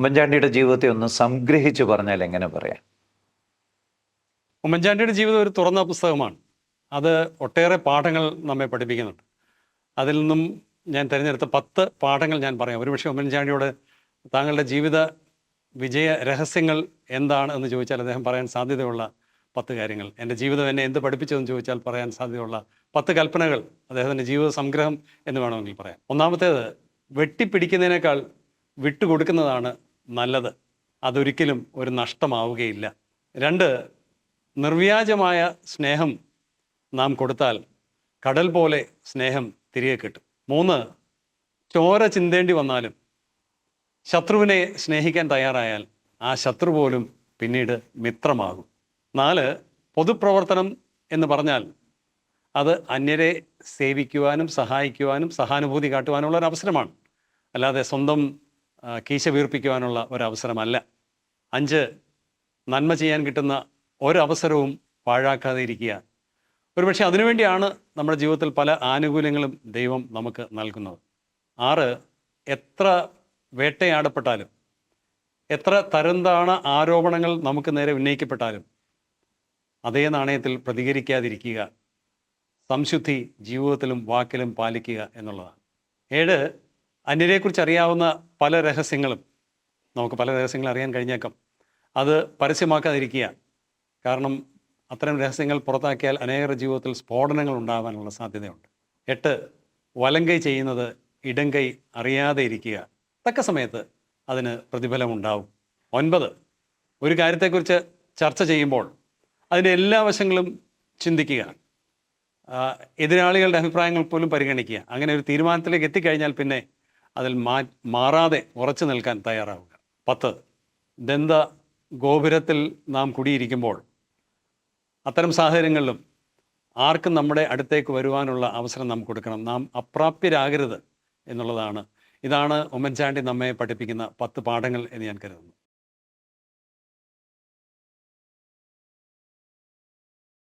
ഉമ്മൻചാണ്ടിയുടെ ജീവിതത്തെ ഒന്ന് സംഗ്രഹിച്ചു പറഞ്ഞാൽ എങ്ങനെ പറയാം? ഉമ്മൻചാണ്ടിയുടെ ജീവിതം ഒരു തുറന്ന പുസ്തകമാണ്. അത് ഒട്ടേറെ പാഠങ്ങൾ നമ്മെ പഠിപ്പിക്കുന്നുണ്ട്. അതിൽ നിന്നും ഞാൻ തിരഞ്ഞെടുത്ത 10 പാഠങ്ങൾ ഞാൻ പറയാം. ഒരുപക്ഷെ ഉമ്മൻചാണ്ടിയോട് താങ്കളുടെ ജീവിത വിജയ രഹസ്യങ്ങൾ എന്താണ് എന്ന് ചോദിച്ചാൽ അദ്ദേഹം പറയാൻ സാധ്യതയുള്ള 10 കാര്യങ്ങൾ, എൻ്റെ ജീവിതം എന്നെ എന്ത് പഠിപ്പിച്ചതെന്ന് ചോദിച്ചാൽ പറയാൻ സാധ്യതയുള്ള 10 കൽപ്പനകൾ, അദ്ദേഹത്തിൻ്റെ ജീവിത സംഗ്രഹം എന്ന് വേണമെങ്കിൽ പറയാം. ഒന്നാമത്തേത്, വെട്ടിപ്പിടിക്കുന്നതിനേക്കാൾ വിട്ടുകൊടുക്കുന്നതാണ് നല്ലത്. അതൊരിക്കലും ഒരു നഷ്ടമാവുകയില്ല. 2, നിർവ്യാജമായ സ്നേഹം നാം കൊടുത്താൽ കടൽ പോലെ സ്നേഹം തിരികെ കിട്ടും. 3, ചോര ചിന്തേണ്ടി വന്നാലും ശത്രുവിനെ സ്നേഹിക്കാൻ തയ്യാറായാൽ ആ ശത്രു പോലും പിന്നീട് മിത്രമാകും. 4, പൊതുപ്രവർത്തനം എന്ന് പറഞ്ഞാൽ അത് അന്യരെ സേവിക്കുവാനും സഹായിക്കുവാനും സഹാനുഭൂതി കാട്ടുവാനുള്ള ഒരു അവസരമാണ്, അല്ലാതെ സ്വന്തം കീശ വീർപ്പിക്കുവാനുള്ള ഒരവസരമല്ല. 5, നന്മ ചെയ്യാൻ കിട്ടുന്ന ഒരവസരവും പാഴാക്കാതെ ഇരിക്കുക. ഒരുപക്ഷെ അതിനുവേണ്ടിയാണ് നമ്മുടെ ജീവിതത്തിൽ പല ആനുകൂല്യങ്ങളും ദൈവം നമുക്ക് നൽകുന്നത്. 6, എത്ര വേട്ടയാടപ്പെട്ടാലും എത്ര തരംതാണ ആരോപണങ്ങൾ നമുക്ക് നേരെ ഉന്നയിക്കപ്പെട്ടാലും അതേ നാണയത്തിൽ പ്രതികരിക്കാതിരിക്കുക, സംശുദ്ധി ജീവിതത്തിലും വാക്കിലും പാലിക്കുക എന്നുള്ളതാണ്. 7, അന്യരെക്കുറിച്ച് അറിയാവുന്ന പല രഹസ്യങ്ങളും, നമുക്ക് പല രഹസ്യങ്ങൾ അറിയാൻ കഴിഞ്ഞേക്കാം, അത് പരസ്യമാക്കാതിരിക്കുക. കാരണം അത്തരം രഹസ്യങ്ങൾ പുറത്താക്കിയാൽ അനേകരുടെ ജീവിതത്തിൽ സ്ഫോടനങ്ങൾ ഉണ്ടാകാനുള്ള സാധ്യതയുണ്ട്. 8, വലങ്കൈ ചെയ്യുന്നത് ഇടങ്കൈ അറിയാതെ ഇരിക്കുക. തക്ക സമയത്ത് അതിന് പ്രതിഫലമുണ്ടാവും. 9, ഒരു കാര്യത്തെക്കുറിച്ച് ചർച്ച ചെയ്യുമ്പോൾ അതിൻ്റെ എല്ലാ വശങ്ങളും ചിന്തിക്കുക, എതിരാളികളുടെ അഭിപ്രായങ്ങൾ പോലും പരിഗണിക്കുക. അങ്ങനെ ഒരു തീരുമാനത്തിലേക്ക് എത്തിക്കഴിഞ്ഞാൽ പിന്നെ അതിൽ മാറാതെ ഉറച്ചു നിൽക്കാൻ തയ്യാറാവുക. 10, ദന്ത ഗോപുരത്തിൽ നാം കുടിയിരിക്കുമ്പോൾ അത്തരം സാഹചര്യങ്ങളിലും ആർക്കും നമ്മുടെ അടുത്തേക്ക് വരുവാനുള്ള അവസരം നാം കൊടുക്കണം. നാം അപ്രാപ്യരാകരുത് എന്നുള്ളതാണ്. ഇതാണ് ഉമ്മൻചാണ്ടി നമ്മെ പഠിപ്പിക്കുന്ന 10 പാഠങ്ങൾ എന്ന് ഞാൻ കരുതുന്നു.